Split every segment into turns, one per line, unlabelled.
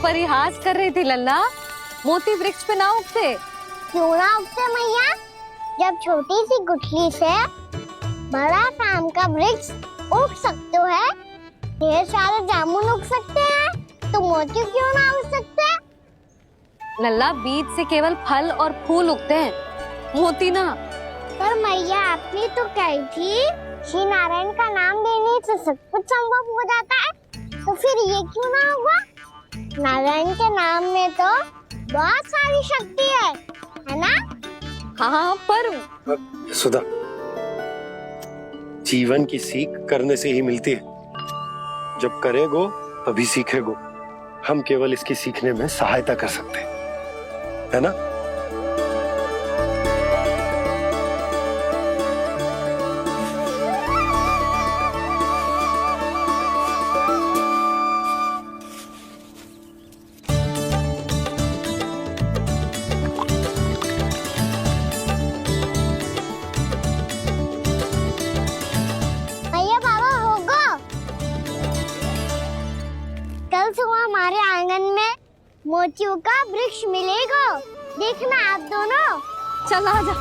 परिहास कर रही थी लल्ला। मोती वृक्ष पे ना उगते।
क्यों ना उगते मैया? जब छोटी सी गुठली से बड़ा आम का वृक्ष उग सकते है, ढेर सारे जामुन उग सकते हैं, तो मोती क्यों ना उग सकते?
लल्ला, बीज से केवल फल और फूल उगते हैं, मोती ना।
पर मैया आपने तो कही थी श्री नारायण का नाम लेने से सब कुछ संभव हो जाता है, तो फिर ये क्यों ना होगा? नारायण के नाम में तो बहुत सारी शक्ति है ना?
हाँ, पर
सुधा, जीवन की सीख करने से ही मिलती है। जब करेगो तभी सीखेगो। हम केवल इसकी सीखने में सहायता कर सकते हैं, है ना?
भैया बाबा होगो, कल सुबह हमारे आंगन में मोतियों का वृक्ष मिलेगा। देखना आप दोनों।
चल आजा।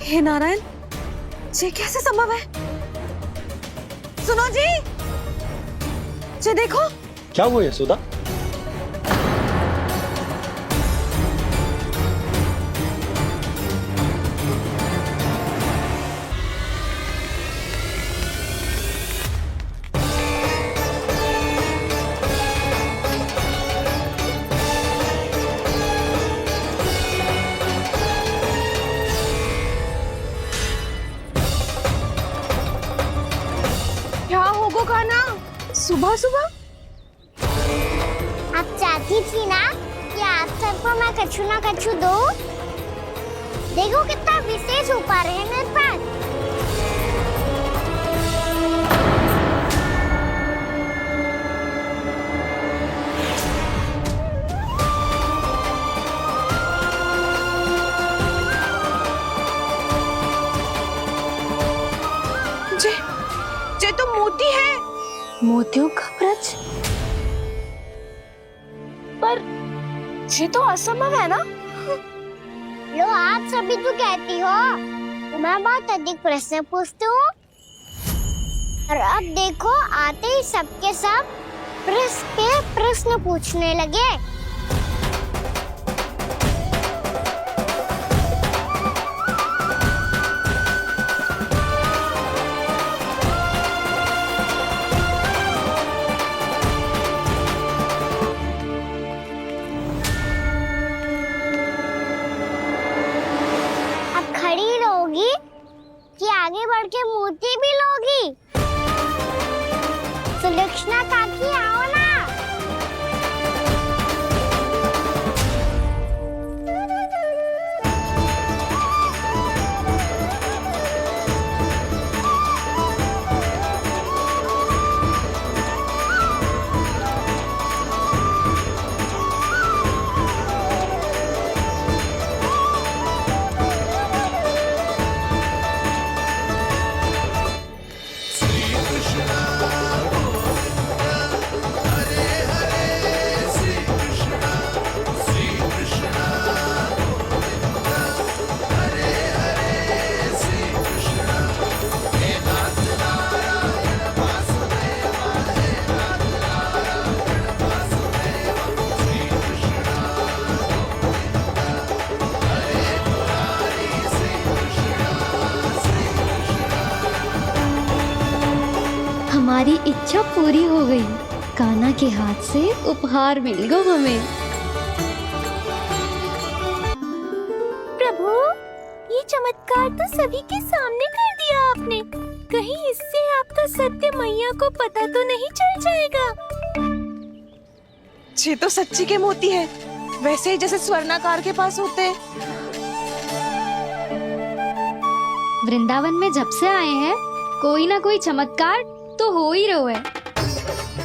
हे नारायण, ये कैसे संभव है? सुनो जी, ये देखो।
क्या हुआ यशोदा?
क्या होगा खाना सुबह सुबह?
आप चाहती थी ना कि आप सबको मैं कछु ना कछु दूं? देखो कितना विशेष उपहार है मेरे पास।
ये तो मोती है। मोतियों का वृक्ष? पर ये तो असंभव है ना?
लो, आप सभी तो कहती हो, मैं बहुत अधिक प्रश्न पूछती हूँ, और अब देखो आते ही सबके सब प्रश्न पे प्रश्न पूछने लगे। खड़ी रहोगी कि आगे बढ़ के मोती भी लोगी? सुलक्षणा काकी आओ ना।
हमारी इच्छा पूरी हो गई। कान्हा के हाथ से उपहार मिल गया हमें।
प्रभु, ये चमत्कार तो सभी के सामने कर दिया आपने। कहीं इससे आपका सत्य मैया को पता तो नहीं चल जाएगा?
ये तो सच्ची के मोती है, वैसे ही जैसे स्वर्णाकार के पास होते हैं।
वृंदावन में जब से आए हैं कोई ना कोई चमत्कार तो हो ही रहा है।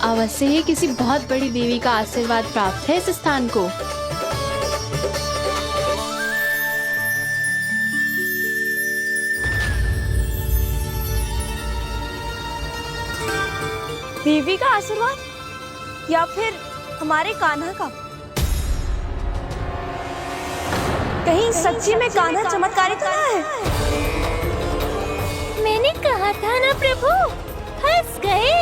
अवश्य ही किसी बहुत बड़ी देवी का आशीर्वाद प्राप्त है इस स्थान को।
देवी का आशीर्वाद या फिर हमारे कान्हा का? कहीं सच्ची में कान्हा चमत्कारी तो ना है?
मैंने कहा था ना प्रभु, फंस गए।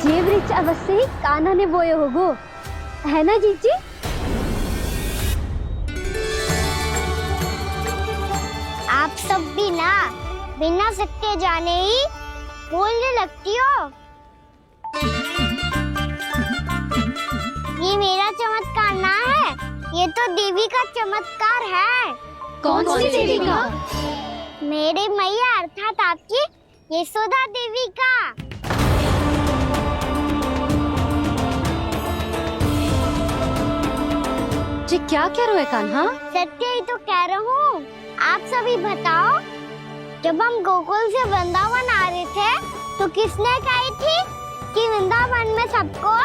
ये वृक्ष अवश्य ही कान्हा ने बोए होगो, है ना जीजी?
आप सब भी ना बिना सत्य जाने ही बोलने लगती हो। ये मेरा चमत्कार ना है, ये तो देवी का चमत्कार है।
कौन सी देवी का?
मेरे मैया अर्थात आपकी यशोदा देवी का।
जी क्या कह रहे हो कान्हा?
सत्य ही तो कह रहा हूँ। आप सभी बताओ, जब हम गोकुल से वृंदावन आ रहे थे तो किसने कही थी कि वृंदावन में सबको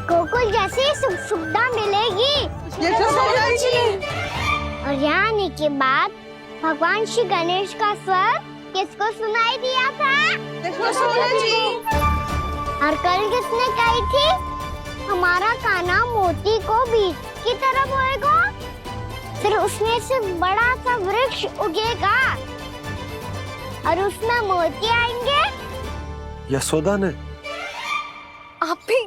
गोकुल जैसी सुख सुविधा मिलेगी? और यहाँ आने के बाद भगवान श्री गणेश का स्वर किसको सुनाई दिया था? और कल किसने कही थी हमारा कान्हा मोती को बीज की तरफ होएगा, फिर उसमें से बड़ा सा वृक्ष उगेगा और उसमें मोती आएंगे?
यशोदा ने?
आप भी?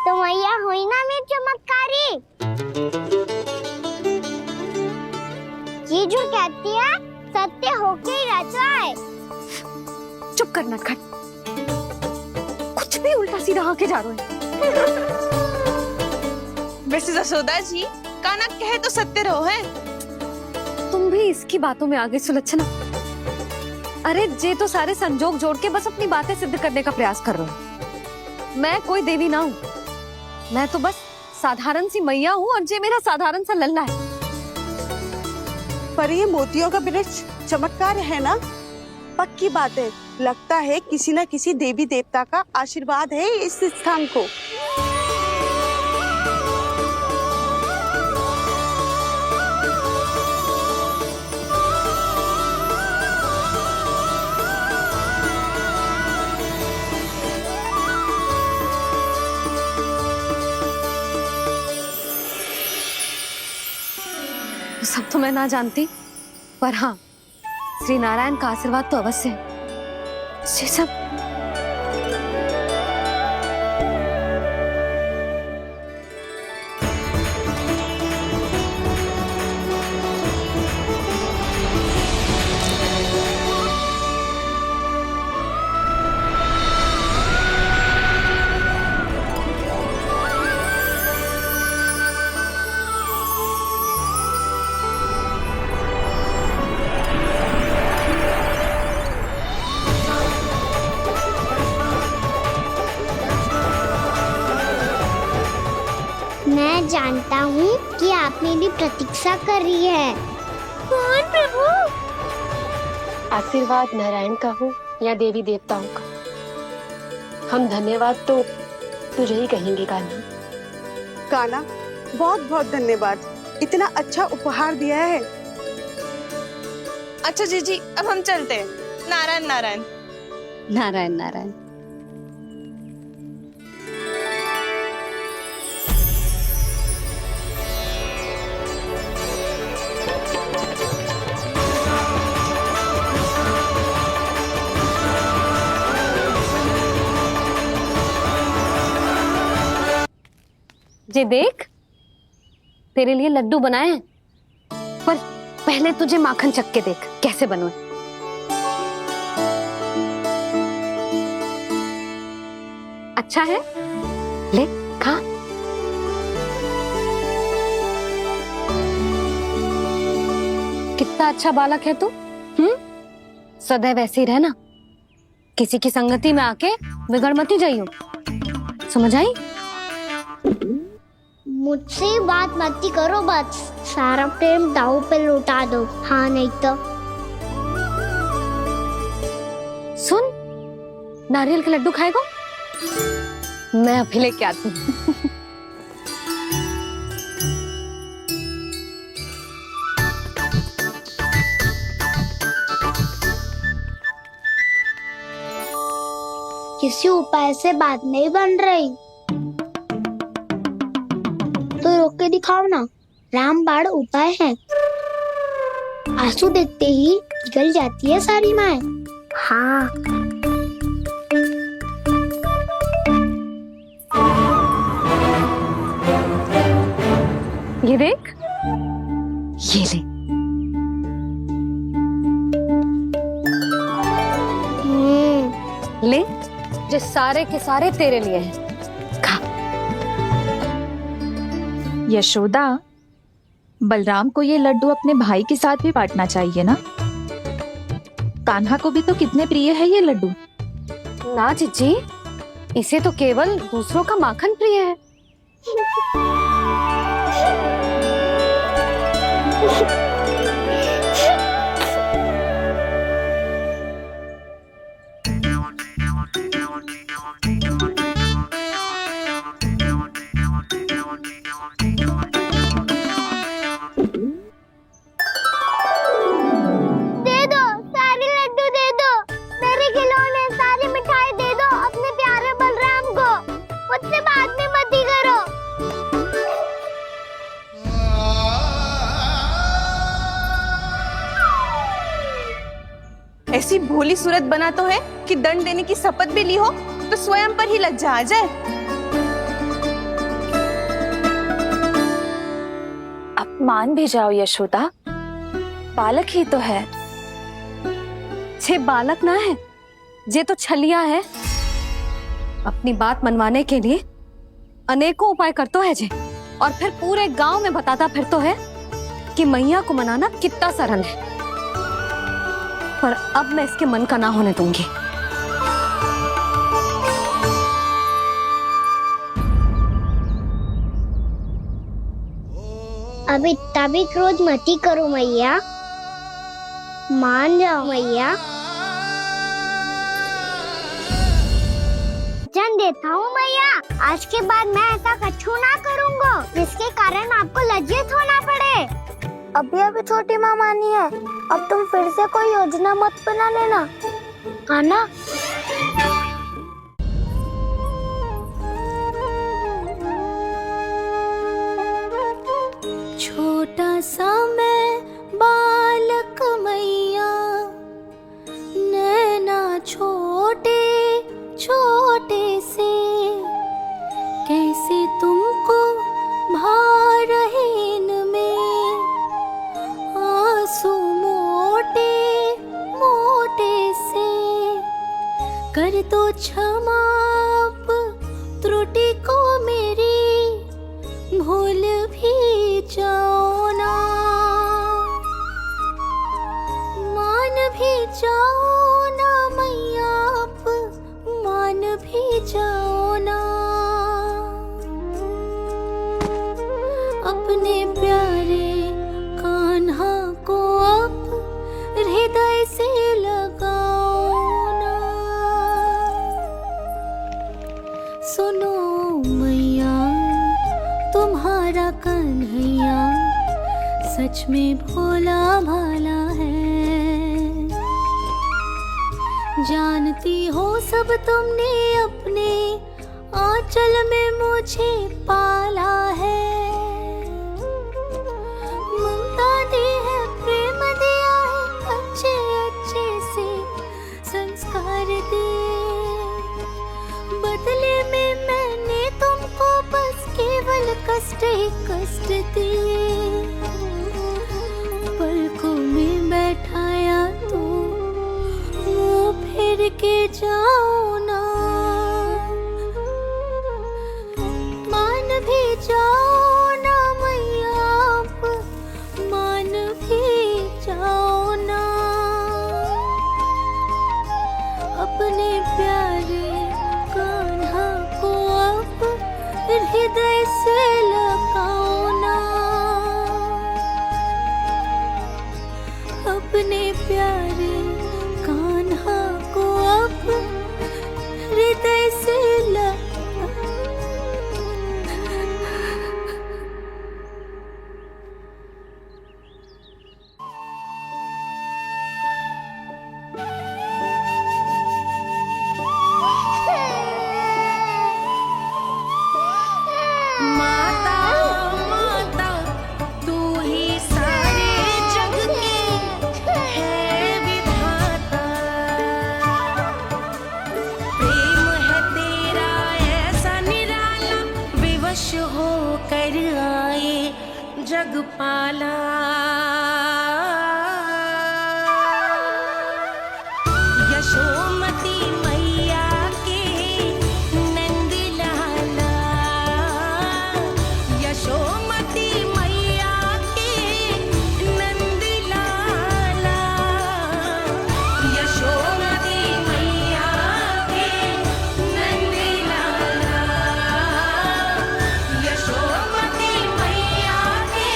तो मैया हुई ना मेरी चमत्कारी। ये जो कहती है सत्य होके ही रहता है।
चुप करना खट, कुछ भी उल्टा सीधा आके जा रहे हैं।
वैसे यशोदा जी, कान्हा कहे तो सत्य रहो है।
तुम भी इसकी बातों में आगे सुलझना। अरे जे तो सारे संजोग जोड़ के बस अपनी बातें सिद्ध करने का प्रयास कर रहे हो। मैं कोई देवी ना हूँ, मैं तो बस साधारण सी मैया हूँ और जे मेरा साधारण सा लल्ला है।
पर ये मोतियों का वृक्ष चमत्कार है ना? पक्की बात है, लगता है किसी न किसी देवी देवता का आशीर्वाद है इस स्थान को।
सब तो मैं ना जानती, पर हाँ, श्री नारायण का आशीर्वाद तो अवश्य है। ये सब
मैं जानता हूँ कि आप मेरी प्रतीक्षा कर रही है।
कौन प्रभु?
आशीर्वाद नारायण का हो या देवी देवताओं का, हम धन्यवाद तो तुझे ही कहेंगे कान्हा।
कान्हा, बहुत बहुत धन्यवाद, इतना अच्छा उपहार दिया है।
अच्छा जीजी, अब हम चलते हैं। नारायण नारायण।
नारायण नारायण। जे देख, तेरे लिए लड्डू बनाए हैं, पर पहले तुझे माखन चख के देख कैसे बने। अच्छा है, ले खा। कितना अच्छा बालक है तू। सदैव ऐसे ही रहना, किसी की संगति में आके बिगड़ मती जाइयो, समझ आई?
मुझसे बात मत करो, बस सारा प्रेम दाव पे लौटा दो। हाँ नहीं तो
सुन, नारियल के लड्डू खाएगा? मैं अभी लेके आती हूँ।
किसी उपाय से बात नहीं बन रही तो रोक के दिखाओ ना। रामबाण उपाय है, आंसू देखते ही जल जाती है सारी माए। हाँ
ये देख, ये ले। ले, जो सारे के सारे तेरे लिए हैं, खा।
यशोदा, बलराम को ये लड्डू अपने भाई के साथ भी बांटना चाहिए ना। कान्हा को भी तो कितने प्रिय है ये लड्डू।
ना जीजी, इसे तो केवल दूसरों का माखन प्रिय है।
ऐसी भोली सूरत बना तो है कि दंड देने की शपथ भी ली हो तो स्वयं पर ही लज्जा आ जाए। अब मान भी जाओ यशोदा, बालक ही तो है।
छे बालक ना है, ये तो छलिया है। अपनी बात मनवाने के लिए अनेकों उपाय करतो है जे, और फिर पूरे गांव में बताता फिरतो है कि मैया को मनाना कितना सरल है। पर अब मैं इसके मन का ना होने दूंगी।
अब इतना भी क्रोध मती करो मैया, मान जाओ मैया। वचन देता हूँ मैया, आज के बाद मैं ऐसा कछु ना करूँगा जिसके कारण आपको लज्जित होना पड़े। अभी छोटी माँ मानी है, अब तुम फिर से कोई योजना मत बना लेना, हाँ ना?
छोटा सा मैं बालक मैया, नैना छोटे छोटे से, कैसे तुमको भार रहे इनमें, आंसू मोटे मोटे से, कर दो क्षमा त्रुटि को मेरी, भूल भी जाओ ना, मान भी जाओ ना मैया, आप मान भी जाओ ना। अपने प्यारे कान्हा को अब हृदय से लगाओ ना। सुनो मैया, तुम्हारा कन्हैया सच में भोला भाला है। जानती हो सब तुमने अपने आंचल में मुझे पाला है। ममता दी है, प्रेम दिया है, अच्छे अच्छे से संस्कार दिए। बदले में मैंने तुमको बस केवल कष्ट ही कष्ट दिए। पलकों में बैठाया तो मुँह फेर के जाओ ना, अपने प्यारे कान्हा को अब हृदय से लगा। माता माता तू ही सारे जग की है विधाता। प्रेम है तेरा ऐसा निराला, विवश हो कर आए जग पाला। यशोमती मैया के नंद लाला, यशोमती मैया के नंद लाला, यशोमती मैया के नंद लाला, यशोमती मैया के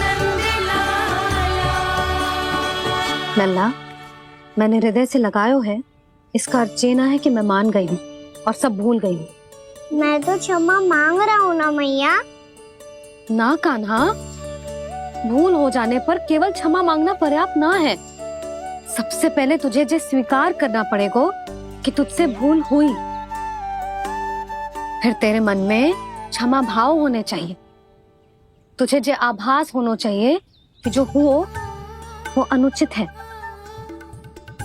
नंद लाला।
लल्ला, मैंने हृदय से लगायो है, इसका अर्थ ये ना है कि मैं मान गई हूँ और सब भूल गई हूँ।
मैं तो क्षमा मांग रहा हूँ ना मैया।
ना कान्हा, भूल हो जाने पर केवल क्षमा मांगना पर्याप्त ना है। सबसे पहले तुझे ये स्वीकार करना पड़ेगा कि तुझसे भूल हुई। फिर तेरे मन में क्षमा भाव होने चाहिए। तुझे ये आभास होना चाहिए कि जो हुआ वो अनुचित है।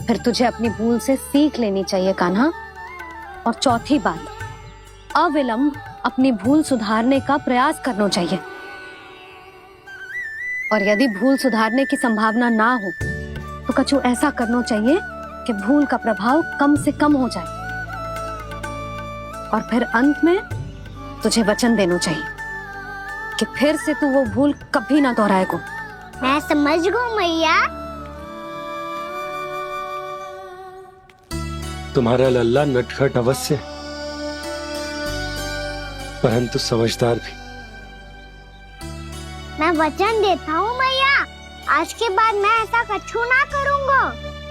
फिर तुझे अपनी भूल से सीख लेनी चाहिए कान्हा। और चौथी बात, अविलंब अपनी भूल सुधारने का प्रयास करना चाहिए। और यदि भूल सुधारने की संभावना ना हो तो कछु ऐसा करना चाहिए कि भूल का प्रभाव कम से कम हो जाए। और फिर अंत में तुझे वचन देना चाहिए कि फिर से तू वो भूल कभी ना दोहराएगा।
मैं समझ गई मैया।
तुम्हारा लल्ला नटखट अवश्य, परंतु समझदार भी।
मैं वचन देता हूँ मैया, आज के बाद मैं ऐसा कछु ना करूँगा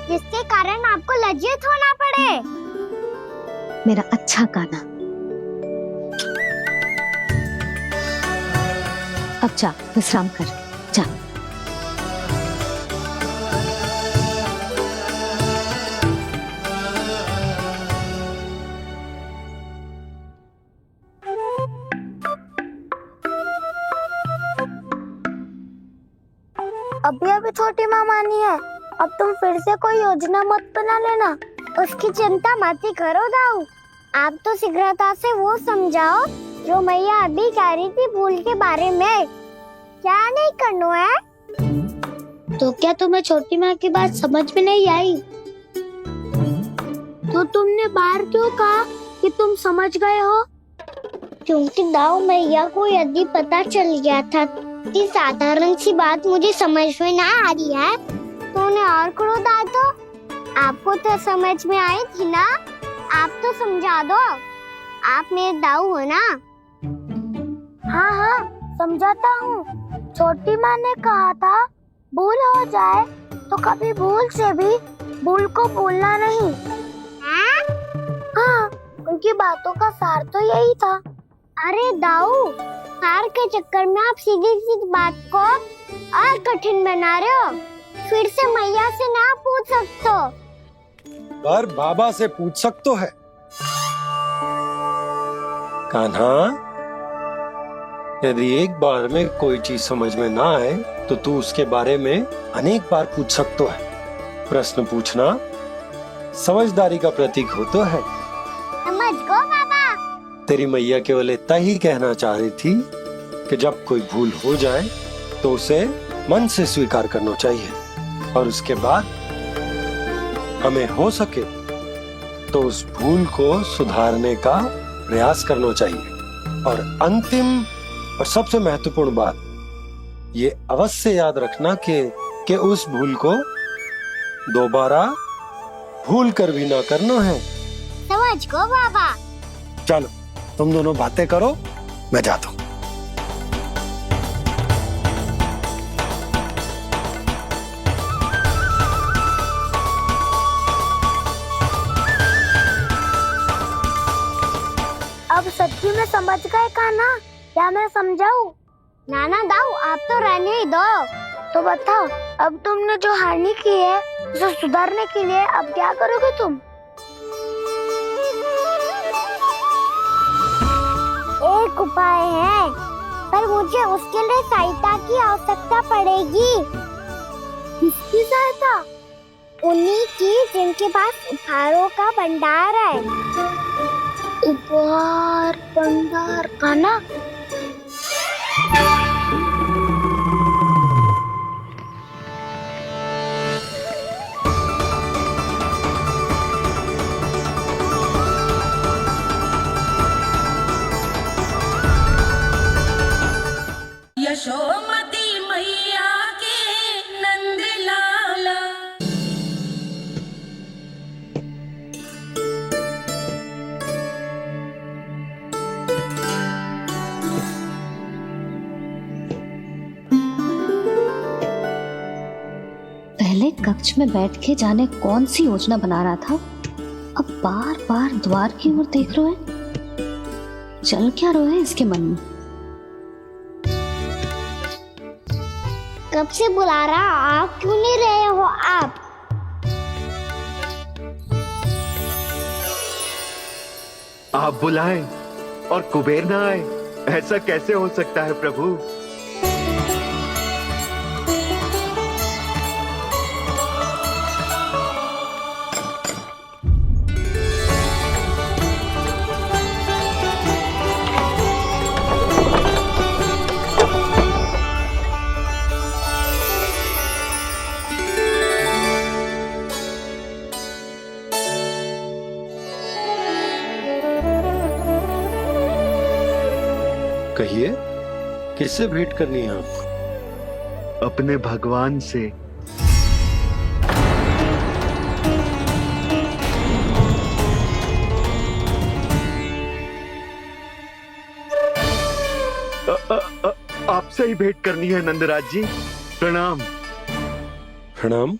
जिसके कारण आपको लज्जित होना पड़े।
मेरा अच्छा कान्हा, अब जा विश्राम कर, जा।
अभी अभी छोटी माँ मानी है, अब तुम फिर से कोई योजना मत बना लेना। उसकी चिंता मत ही करो दाऊ। आप तो शीघ्रता से वो समझाओ जो मैया अभी कह रही थी भूल के बारे में। क्या नहीं करना है? तो क्या तुम्हें छोटी माँ की बात समझ में नहीं आई? तो तुमने बाहर क्यों कहा कि तुम समझ गए हो? क्योंकि दाऊ मैया को यदि पता चल गया था कि साधारण सी बात मुझे समझ में ना आ रही है तो उन्हें और क्रोध आया। तो आपको तो समझ में आई थी ना, आप तो समझा दो। आप मेरे दाऊ हो ना। हाँ हाँ समझाता हूँ। छोटी माँ ने कहा था भूल हो जाए तो कभी भूल से भी भूल को भूलना नहीं। हाँ, उनकी बातों का सार तो यही था। अरे दाऊ, सार के चक्कर में आप सीधी सीधी बात को और कठिन बना रहे हो। फिर से मैया से ना पूछ सकते हो,
पर बाबा से पूछ सकते है। कान्हा, यदि एक बार में कोई चीज समझ में ना आए तो तू उसके बारे में अनेक बार पूछ सकते है। प्रश्न पूछना समझदारी का प्रतीक होता है।
समझ गो बाबा।
तेरी मैया केवल इतना ही कहना चाह रही थी कि जब कोई भूल हो जाए तो उसे मन से स्वीकार करना चाहिए और उसके बाद हमें हो सके तो उस भूल को सुधारने का प्रयास करना चाहिए। और अंतिम और सबसे महत्वपूर्ण बात ये अवश्य याद रखना कि उस भूल को दोबारा भूल कर भी ना करना है।
समझ गो बाबा।
चलो तुम दोनों बातें करो, मैं जाता हूँ।
मुझे समझ गए कान्हा, क्या मैं समझाऊं? नाना दाऊ, आप तो रहने ही दो। तो बताओ, अब तुमने जो हानि की है उसे सुधारने के लिए अब क्या करोगे तुम? एक उपाय है, पर मुझे उसके लिए सहायता की आवश्यकता पड़ेगी। किसकी सहायता? उन्हीं की जिनके पास उपहारों का भंडार है। उपहार भंडार का ना?
यशोमती मैया के नंद लाला।
पहले कक्ष में बैठ के जाने कौन सी योजना बना रहा था, अब बार बार द्वार की ओर देख रहे हैं। चल क्या रहे हैं इसके मन में?
कब से बुला रहा, आप क्यों नहीं रहे हो? आप
बुलाएं और कुबेर ना आए, ऐसा कैसे हो सकता है प्रभु?
कहिए, किससे भेंट करनी है आपको?
अपने भगवान से। आपसे ही भेंट करनी है नंदराज जी। प्रणाम।
प्रणाम।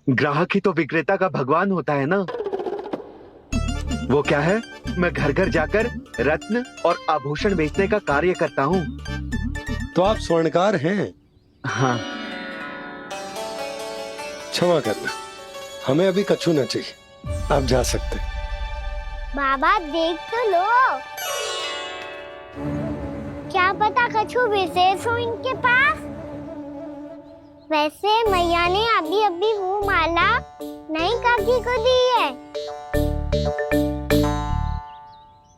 ग्राहक ही तो विक्रेता का भगवान होता है ना। वो क्या है, मैं घर घर जाकर रत्न और आभूषण बेचने का कार्य करता हूँ।
तो आप स्वर्णकार हैं?
हाँ।
क्षमा करना, हमें अभी कछु न चाहिए, आप जा सकते हैं।
बाबा देख तो लो, क्या पता कछु विशेष हो इनके पास। वैसे मैया ने अभी अभी वो माला नई काकी को दी है।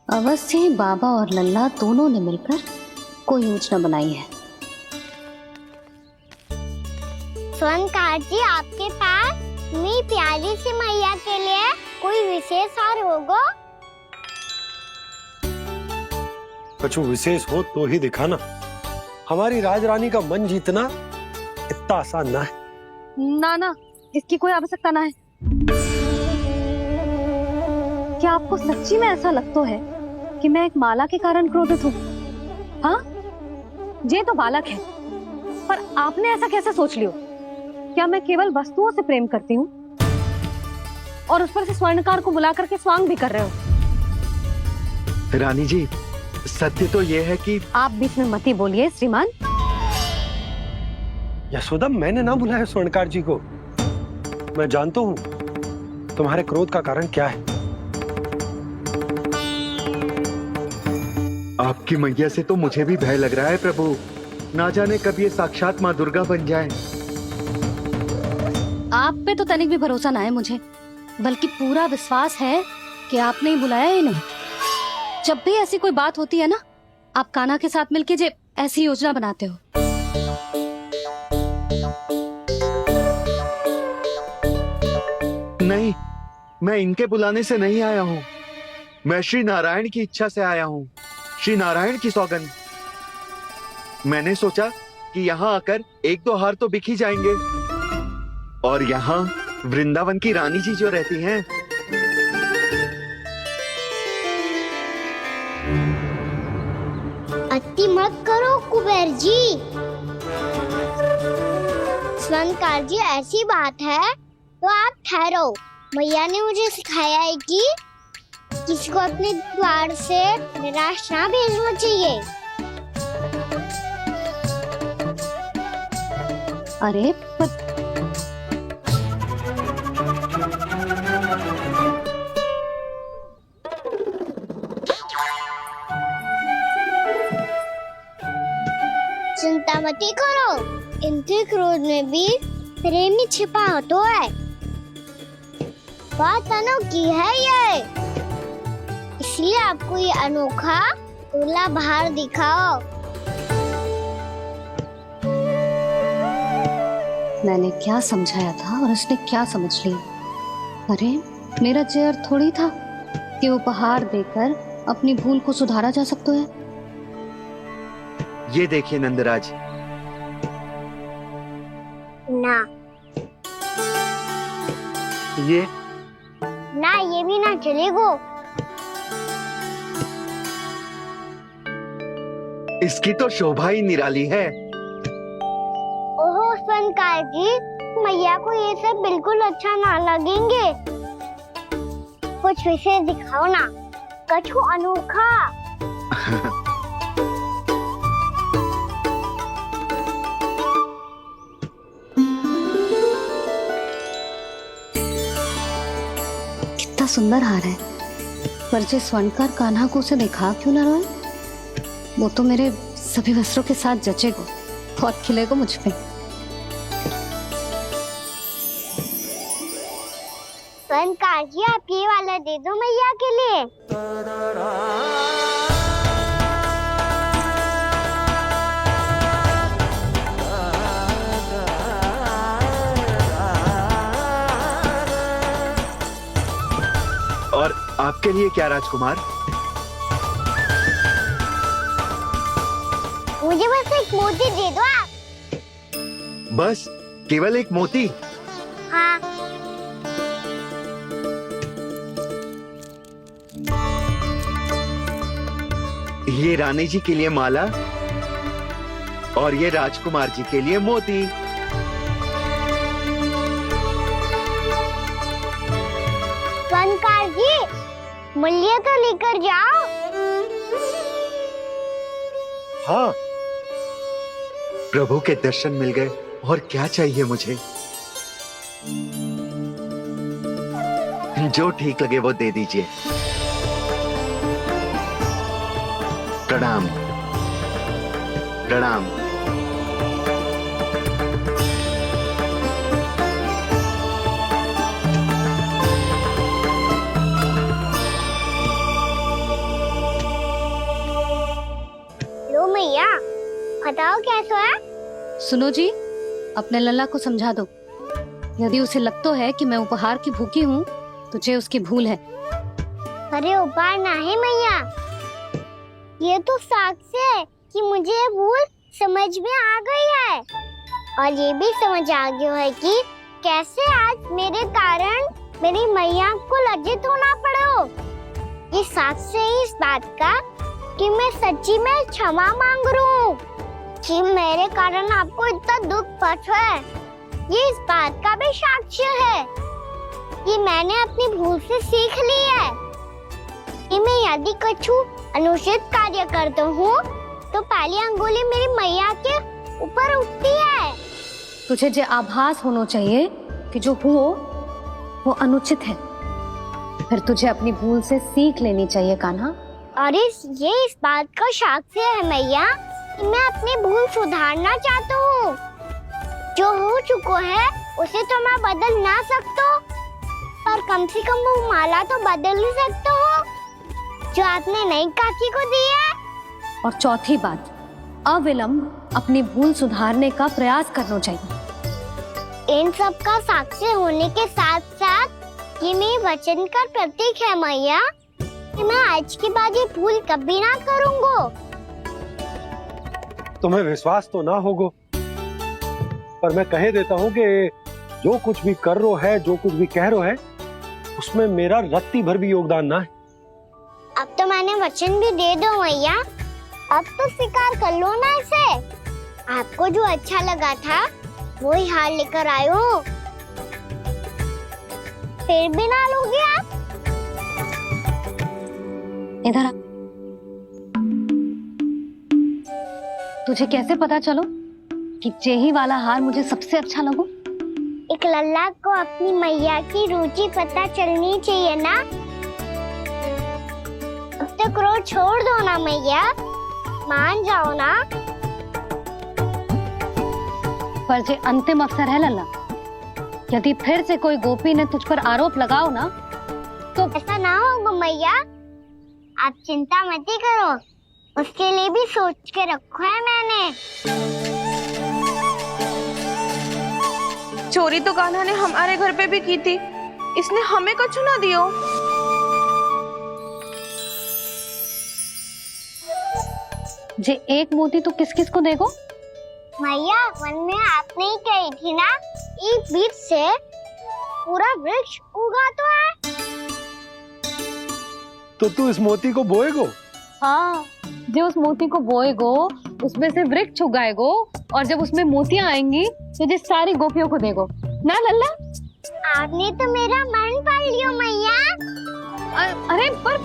अवश्य ही बाबा और लल्ला दोनों ने मिलकर कोई योजना बनाई है।
स्वर्णकार जी, आपके पास मेरी प्यारी सी मैया के लिए कोई विशेष हार होगा?
कछु विशेष हो तो ही दिखाना। हमारी राजरानी का मन जीतना इतना आसान ना है।
ना, इसकी कोई आवश्यकता ना है। क्या आपको सच्ची में ऐसा लगता है कि मैं एक माला के कारण क्रोधित हूँ? हाँ, ये तो बालक है, पर आपने ऐसा कैसे सोच लियो? क्या मैं केवल वस्तुओं से प्रेम करती हूँ और उस पर से स्वर्णकार को बुला करके स्वांग भी कर रहे हो?
रानी जी, सत्य तो ये है कि
आप बीच में मत ही बोलिए श्रीमान।
यशोदा, मैंने ना बुलाया स्वर्णकार जी को। मैं जानता हूँ तुम्हारे क्रोध का कारण क्या है।
आपकी मैया से तो मुझे भी भय लग रहा है प्रभु। ना जाने कब ये साक्षात माँ दुर्गा बन जाए।
आप पे तो तनिक भी भरोसा ना है मुझे, बल्कि पूरा विश्वास है कि आपने ही बुलाया ही नहीं। जब भी ऐसी कोई बात होती है ना, आप कान्हा के साथ मिलके जे ऐसी योजना बनाते हो।
नहीं, मैं इनके बुलाने से नहीं आया हूँ। मैं श्री नारायण की इच्छा से आया हूँ। श्री नारायण की सौगंध। मैंने सोचा कि यहाँ आकर एक दो हार तो बिक ही जाएंगे। और यहाँ वृंदावन की रानी जी जो रहती हैं,
अति मत करो कुबेर जी। स्वर्णकार जी, ऐसी बात है तो आप ठहरो। मैया ने मुझे सिखाया है कि किसी को अपने द्वार से निराश ना भेजना चाहिए।
अरे पर
चिंता मत करो, इनके क्रोध में भी प्रेम ही छिपा होता है। बात अनोखी है ये, इसलिए आपको ये अनोखा दूल्हा बाहर दिखाओ।
मैंने क्या समझाया था और उसने क्या समझ लिया। अरे मेरा चेयर थोड़ी था कि उपहार देकर अपनी भूल को सुधारा जा सकता है।
ये देखिए नंदराज,
ना
ये
ना, ये भी ना चलेगो।
इसकी तो शोभा ही निराली है।
ओहो स्वनकार जी, मैया को ये सब बिल्कुल अच्छा ना लगेंगे। कुछ विशेष दिखाओ ना, कछु अनोखा।
कितना सुंदर हार है, पर जो स्वर्णकार कान्हा को उसे देखा क्यों ना रोए? वो तो मेरे सभी वस्त्रों के साथ जचेगा, बहुत खिलेगा मुझ पे।
स्वनकार जी, आप ये वाला दे दो मैया के लिए।
और आपके लिए क्या राजकुमार?
मुझे बस एक मोती दे दो आप।
बस केवल एक मोती?
हाँ,
ये रानी जी के लिए माला और ये राजकुमार जी के लिए मोती।
स्वनकार जी, मूल्य तो लेकर जाओ।
हाँ,
प्रभु के दर्शन मिल गए, और क्या चाहिए मुझे? जो ठीक लगे वो दे दीजिए। प्रणाम प्रणाम।
लो मैया, बताओ कैसा है?
सुनो जी, अपने लल्ला को समझा दो। यदि उसे लगता है कि मैं उपहार की भूखी हूँ, तो ये उसकी भूल है।
अरे उपहार ना है मैया, ये तो साक्ष्य है कि मुझे ये भूल समझ में आ गई है, और ये भी समझ आ गया है कि कैसे आज मेरे कारण मेरी मैया को लज्जित होना पड़ो। ये साक्ष्य है इस बात का कि मैं सच्ची में क्षमा मांग रहा हूँ कि मेरे कारण आपको इतना दुख पहुंचा है। ये इस बात का भी साक्ष्य है कि मैंने अपनी भूल से सीख ली है कि मैं यदि कछु अनुचित कार्य करता हूँ तो पहली अंगुली मेरी मैया के ऊपर उठती है।
तुझे जो आभास होना चाहिए कि जो हुआ वो अनुचित है, फिर तुझे अपनी भूल से सीख लेनी चाहिए कान्हा।
और ये इस बात का साक्ष्य है मैया कि मैं अपनी भूल सुधारना चाहता हूँ। जो हो चुका है उसे तो मैं बदल ना सकता, पर कम से कम वो माला तो बदल ही सकता हूँ जो आपने नई काकी को दी है।
और चौथी बात, अविलंब अपनी भूल सुधारने का प्रयास करना चाहिए।
इन सब का साक्षी होने के साथ साथ ये मेरे वचन का प्रतीक है मैया कि मैं आज के बाद ये भूल कभी ना करूँगा।
तुम्हें विश्वास तो ना होगो, पर मैं कह देता हूँ कि जो कुछ भी कर रो है, जो कुछ भी कह रो है, उसमें मेरा रत्ती भर भी योगदान ना है।
अब तो मैंने वचन भी दे दो मैया, अब तो स्वीकार कर लो ना इसे। आपको जो अच्छा लगा था वो ही हार लेकर आयो, फिर भी ना लोगे आप?
इधर आ। तुझे कैसे पता चलो कि जेही वाला हार मुझे सबसे अच्छा लगो?
एक लल्ला को अपनी मैया की रुचि पता चलनी चाहिए ना। अब तक रोज छोड़ दो ना मैया, मान जाओ ना।
पर जे अंतिम अवसर है लल्ला, यदि फिर से कोई गोपी ने तुझ पर आरोप लगाओ ना तो
ऐसा ना होगा मैया, आप चिंता मत ही करो, उसके लिए भी सोच के रखा है मैंने।
चोरी तो कान्हा ने हमारे घर पे भी की थी, इसने हमें कछु ना दियो।
जे एक मोती तो किस किस को देगो?
मैया मन में आपने ही कही थी ना, एक बीज से पूरा वृक्ष उगा तो है।
तो तू इस मोती को बोएगो?
हाँ, जो उस मोती को बोएगो उसमें से वृक्ष उगाएगो, और जब उसमें मोतियां आएंगी तो जिस सारी गोपियों को देगो ना लल्ला।
आपने तो मेरा मन पढ़ लियो मैया।
अरे पर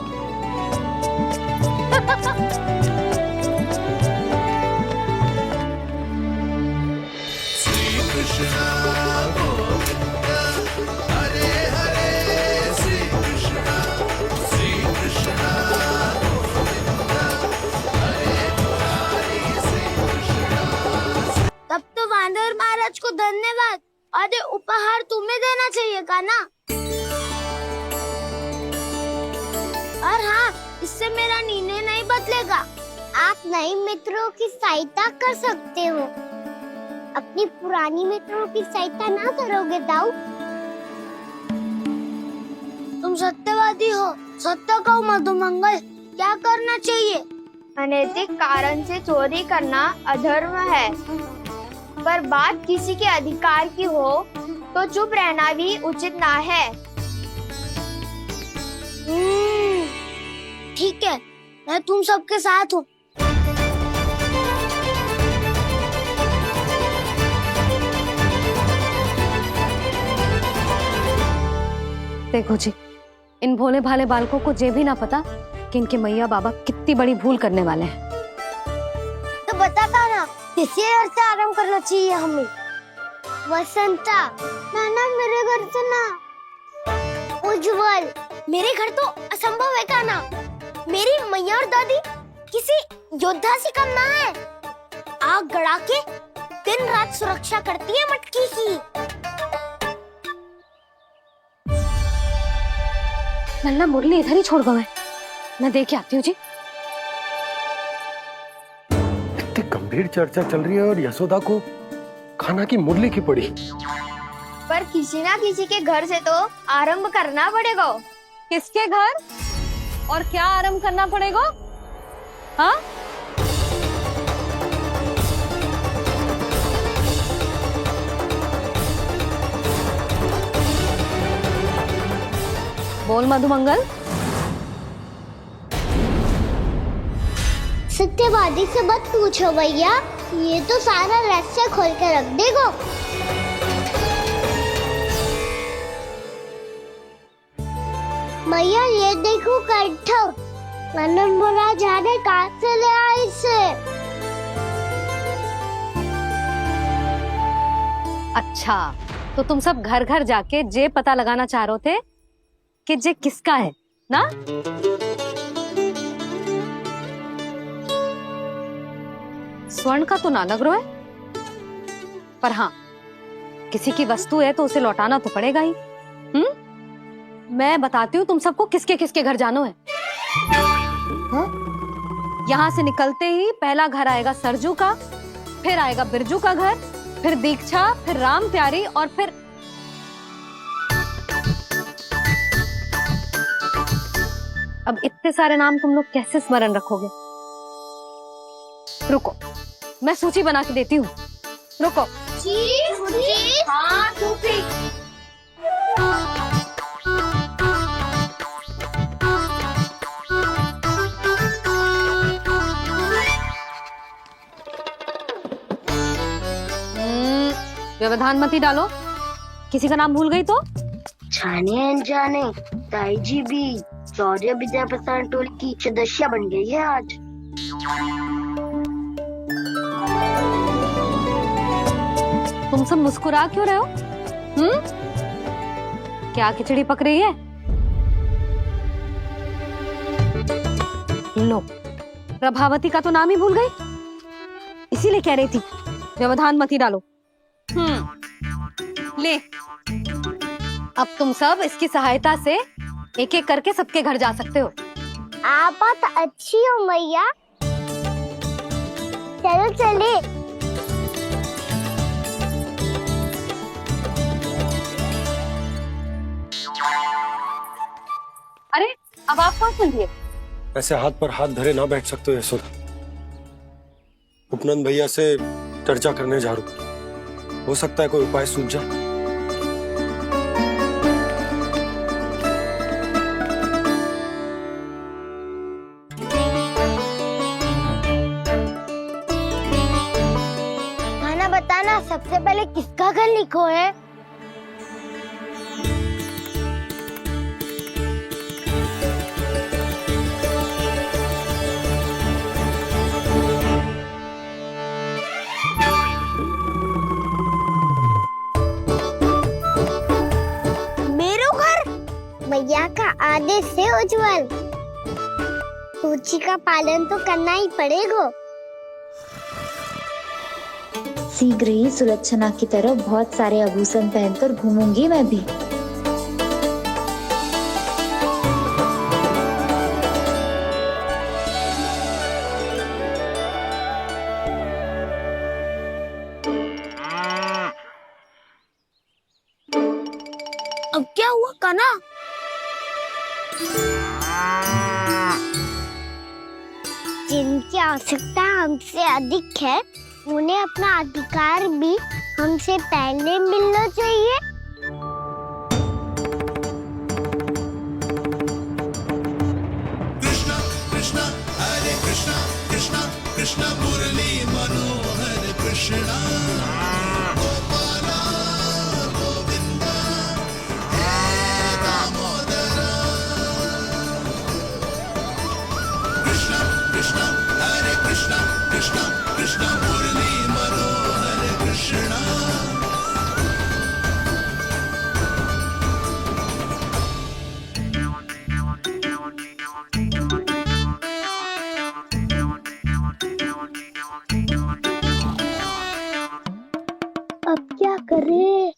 तब तो वानर महाराज को धन्यवाद और उपहार तुम्हें देना चाहिए का ना। और हाँ, इससे मेरा निर्णय नहीं बदलेगा। आप नए मित्रों की सहायता कर सकते हो, अपनी पुरानी मित्रों की सहायता ना करोगे दाऊ? तुम सत्यवादी हो, सत्य कहो मधुमंगल, क्या करना चाहिए?
अनैतिक कारण से चोरी करना अधर्म है, पर बात किसी के अधिकार की हो तो चुप रहना भी उचित ना है।
ठीक है, मैं तुम सबके साथ हूँ।
देखो जी, इन भोले भाले बालकों को ये भी ना पता कि इनके मैया बाबा कितनी बड़ी भूल करने वाले हैं।
तो बता ना, किसी घर से आराम करना चाहिए हमें? वसंता, ना मेरे घर से ना। उज्जवल, मेरे घर तो असंभव है काना। मेरी मैया और दादी किसी योद्धा से कम ना है। आग गड़ा के दिन रात सुरक्षा करती है मटकी की।
लल्ला मुरली इधर ही छोड़ गए, मैं देख आती हूँ जी।
इतनी गंभीर चर्चा चल रही है और यशोदा को खाना की मुरली की पड़ी।
पर किसी ना किसी के घर से तो आरंभ करना पड़ेगा।
किसके घर और क्या आरंभ करना पड़ेगा? हाँ, बोल मधुमंगल।
सत्यवादी से मत पूछो भैया, ये तो सारा रहस्य खोल के रख देगो। भैया ये देखो कंठा, नंदन बोला जाने कहाँ से ले आई इसे।
अच्छा, तो तुम सब घर घर जाके जे पता लगाना चाह रहे थे कि जे किसका है ना? स्वर्ण का तो ना लग रहा है, पर हाँ, किसी की वस्तु है तो उसे लौटाना तो पड़ेगा ही। मैं बताती हूँ तुम सबको किसके किसके घर जाना है। यहाँ से निकलते ही पहला घर आएगा सरजू का, फिर आएगा बिरजू का घर, फिर दीक्षा, फिर राम प्यारी, और फिर अब इतने सारे नाम तुम लोग कैसे स्मरण रखोगे? रुको, मैं सूची बना के देती हूँ। रुको।
हाँ, सूची।
व्यवधान मत ही डालो, किसी का नाम भूल गई तो?
जाने अनजाने ताई जी भी शौर्य विद्या प्रसारण टोली की सदस्य बन गई है आज।
तुम सब मुस्कुरा क्यों रहे हो? क्या खिचड़ी पक रही है? लो, प्रभावती का तो नाम ही भूल गई, इसीलिए कह रही थी व्यवधान मत ही डालो। ले, अब तुम सब इसकी सहायता से एक एक करके सबके घर जा सकते हो।
आप तो अच्छी हो मैया। चलो चले।
अरे अब आप कहाँ चल दिए?
ऐसे हाथ पर हाथ धरे ना बैठ सकते हो यशोदा। उपनंद भैया से चर्चा करने जा रहा हूं, हो सकता है कोई उपाय सूझ जाए।
खाना बताना, सबसे पहले किसका घर लिखो है? मैया का आदेश से उज्जवल, सूची का पालन तो करना ही पड़ेगा।
शीघ्र ही सुलक्षणा की तरह बहुत सारे आभूषण पहनकर घूमूंगी मैं भी।
अब क्या हुआ कान्हा? जिनकी आवश्यकता हमसे अधिक है, उन्हें अपना अधिकार भी हमसे पहले मिलना चाहिए।
कृष्णा कृष्णा हरे कृष्णा कृष्णा कृष्णा मुरली मनोहर कृष्णा गोपाला गोविंदा हे दामोदरा। कृष्णा कृष्णा हरे कृष्णा कृष्णा कृष्णा मुरली मनोहर कृष्णा।
अब क्या करे?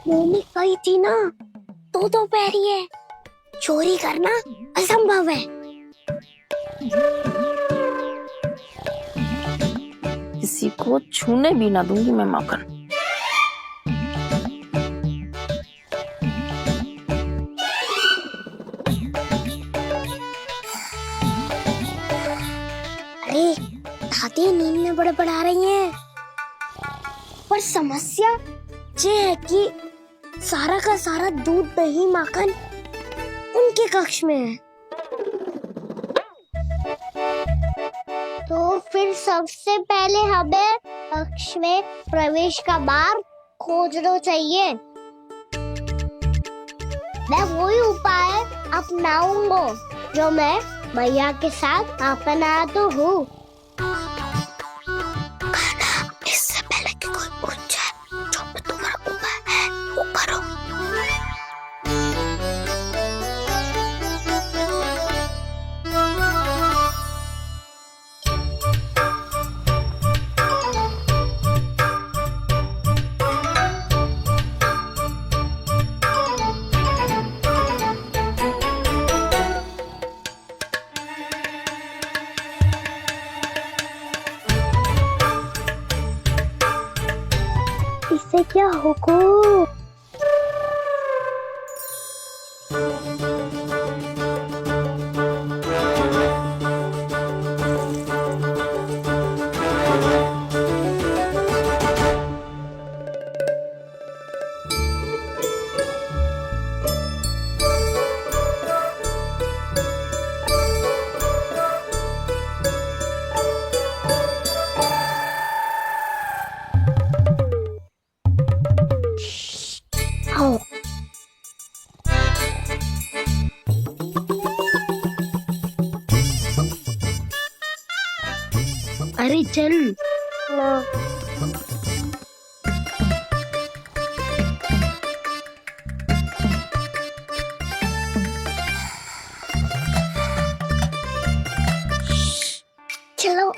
मैंने कही थी ना, दो पैरी है, चोरी करना असंभव है।
किसी को छूने भी ना दूंगी मैं माखन।
अरे दादी नींद में बड़बड़ा रही हैं, पर समस्या ये है कि सारा का सारा दूध दही माखन उनके कक्ष में है। तो फिर सबसे पहले हमें कक्ष में प्रवेश का मार्ग खोजना चाहिए। मैं वही उपाय अपनाऊंगा जो मैं मैया के साथ अपनाता हूँ। इससे पहले कि कोई पूछ जाए, जो भी तुम्हारा उपाय है वो करो। इससे क्या होगा? अरे चल ना। चलो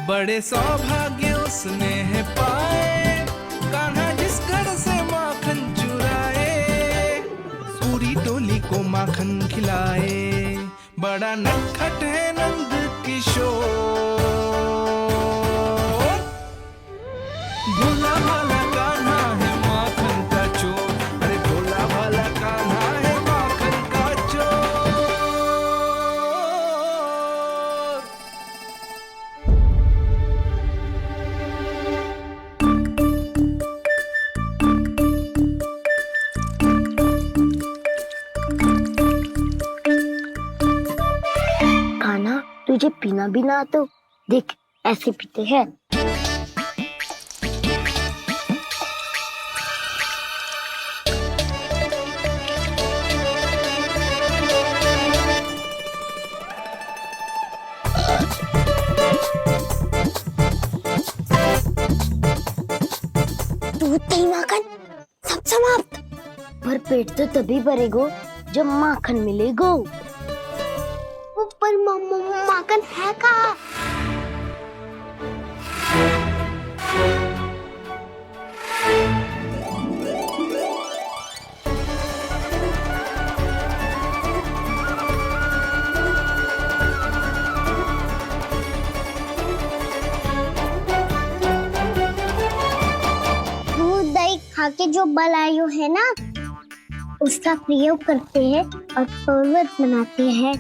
बड़े सौभाग्य उसने है पाए, कान्हा जिस घर से माखन चुराए, पूरी टोली को माखन खिलाए। बड़ा नटखट है नंद किशोर, भोला भाला कान्हा है माखन का चोर। अरे भोला भाला कान्हा है माखन का चोर।
खाना तुझे पीना भी ना तो देख ऐसे पीते हैं। दूध दही माखन सब समाप्त। पर पेट तो तभी भरेगो जब माखन मिलेगो। पर माखन है कहाँ? दूध दही खा के जो बलायु है ना, उसका प्रयोग करते हैं और पर्वत बनाते हैं।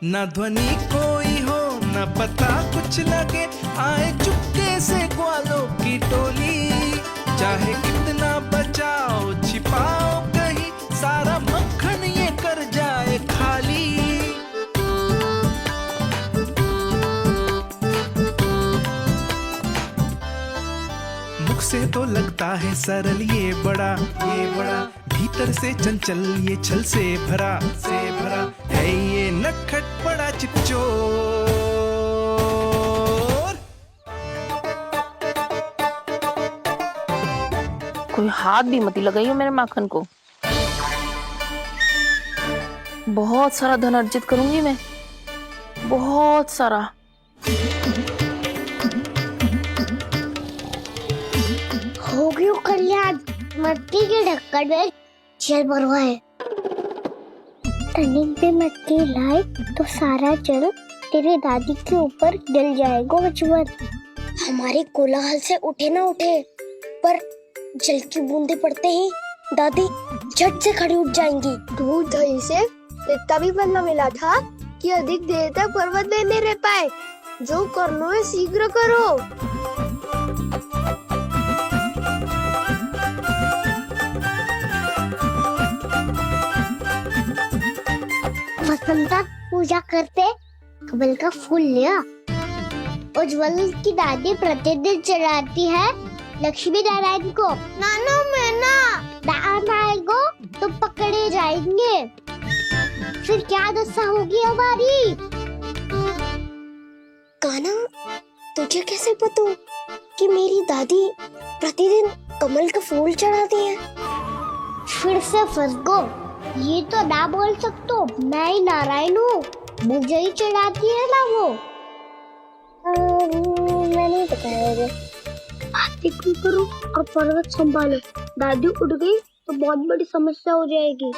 न ध्वनि कोई हो न पता कुछ लगे, आए चुपके से ग्वालों की टोली। चाहे कितना बचाओ छिपाओ कहीं, सारा मक्खन ये कर जाए खाली। मुख से तो लगता है सरल ये बड़ा भीतर से चंचल ये छल से भरा है ये नटखट बड़ा चिपचोर।
कोई हाथ भी मत लगाइयो मेरे माखन को। बहुत सारा धन अर्जित करूंगी मैं, बहुत सारा।
हो गयो कल्याण, मट्टी के ढक्कन में जल भरवा है। टर्निंग पे मट्टी लाए तो सारा जल तेरे दादी के ऊपर डल जाएगा बचवन। हमारे कोलाहल से उठे ना उठे, पर जल की बूंदे पड़ते ही दादी झट से खड़ी उठ जाएंगी।
दूध दही से इतना भी बदला मिला था कि अधिक देर तक पर्वत नहीं रह पाए। जो करना है शीघ्र करो।
वसंता पूजा करते कमल का फूल लिया। उज्जवल की दादी प्रतिदिन चढ़ाती है लक्ष्मी नारायण को। नाना मैं आएगो तो पकड़े जाएंगे। फिर क्या दशा होगी हमारी? कान्हा, तुझे कैसे पता कि मेरी दादी प्रतिदिन कमल का फूल चढ़ाती है? फिर से फंस गो। ये तो ना बोल सकतो, मैं ही नारायण हूँ, मुझे ही चढ़ाती है ना वो। मैं नहीं बताया। बातें क्यों करो और पर्वत संभालो। दादी उठ गई तो बहुत बड़ी समस्या हो जाएगी।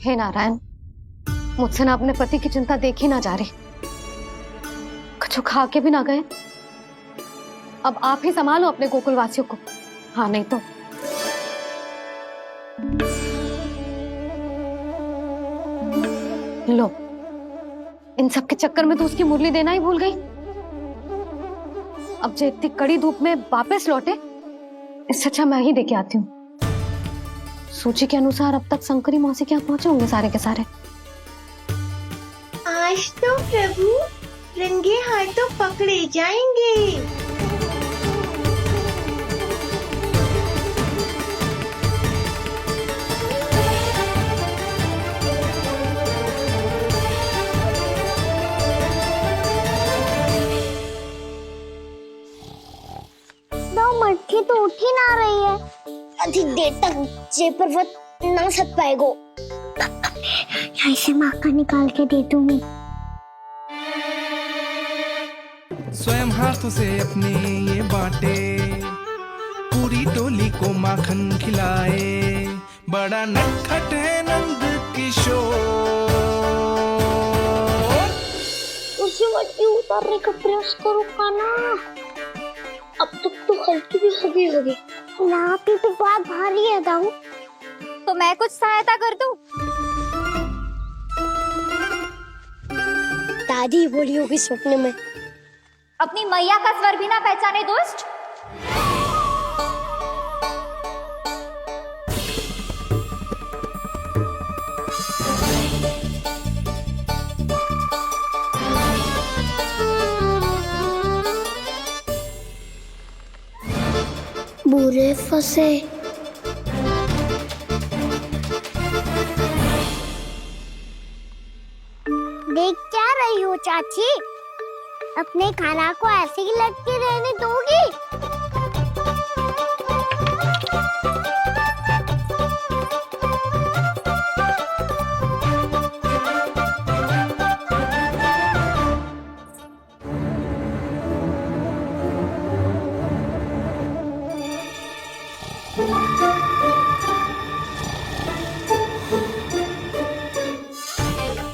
हे नारायण, मुझसे ना अपने पति की चिंता देखी ना जा रही, कुछ खा के भी ना गए। अब आप ही संभालो अपने गोकुल वासियों को, हाँ नहीं तो। लो, इन सब के चक्कर में तो उसकी मुरली देना ही भूल गई। अब जो इतनी कड़ी धूप में वापस लौटे, इससे अच्छा मैं ही देके आती हूँ। सूची के अनुसार अब तक शंकरी मौसी के यहाँ पहुंचे होंगे सारे के सारे।
आज तो प्रभु रंगे हाथों पकड़े जाएंगे।
मटकी तो उठ ही ना रही है, अधिक देर तक जे पर्वत ना सक पाएगो। यहाँ से माखन निकाल के दे दूंगी।
स्वयं हाथों से अपने ये बाटे, पूरी टोली को माखन खिलाए, बड़ा नटखट है नंद किशोर।
उसे मटकी उतारने का प्रयास करो कान्हा, अब तक तो हल्की भी होगी। ना भी तो बात भारी है दाऊ।
तो मैं कुछ सहायता कर दूं?
दादी बोली होगी सपने में।
अपनी मैया का स्वर भी ना पहचाने दुष्ट।
बुरे फंसे। देख क्या रही हो चाची? अपने खाना को ऐसे ही लटके रहने दोगी?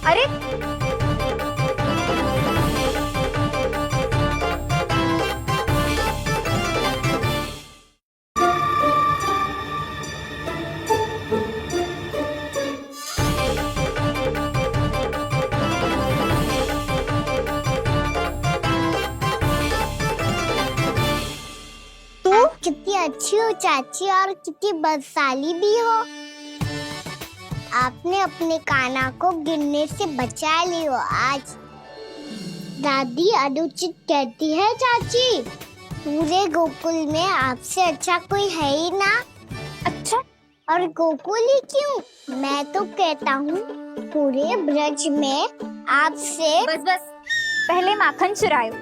अरे
तुम कितनी अच्छी हो चाची, और कितनी बदसाली भी हो। आपने अपने कान्हा को गिरने से बचा ली हो आज। दादी अनुचित कहती है चाची, पूरे गोकुल में आपसे अच्छा कोई है ही ना। अच्छा, और गोकुल ही क्यों, मैं तो कहता हूँ पूरे ब्रज में आपसे।
बस बस, पहले माखन चुरायो,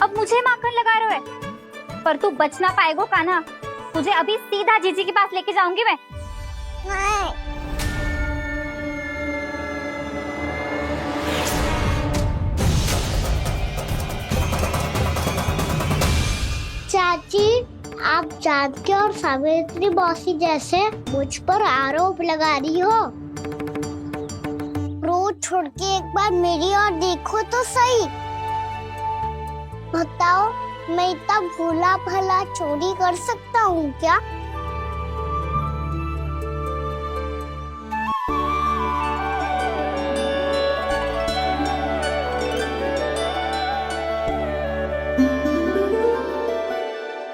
अब मुझे माखन लगा रहे हो। पर तू बच ना पाएगो कान्हा, तुझे अभी सीधा जीजी के पास लेके जाऊंगी मैं।
नहीं। चाची, आप जानकी और सावित्री मौसी जैसे मुझ पर आरोप लगा रही हो। रोज छोड़ के एक बार मेरी ओर देखो तो सही। बताओ, मैं इतना भोला भला चोरी कर सकता हूँ क्या?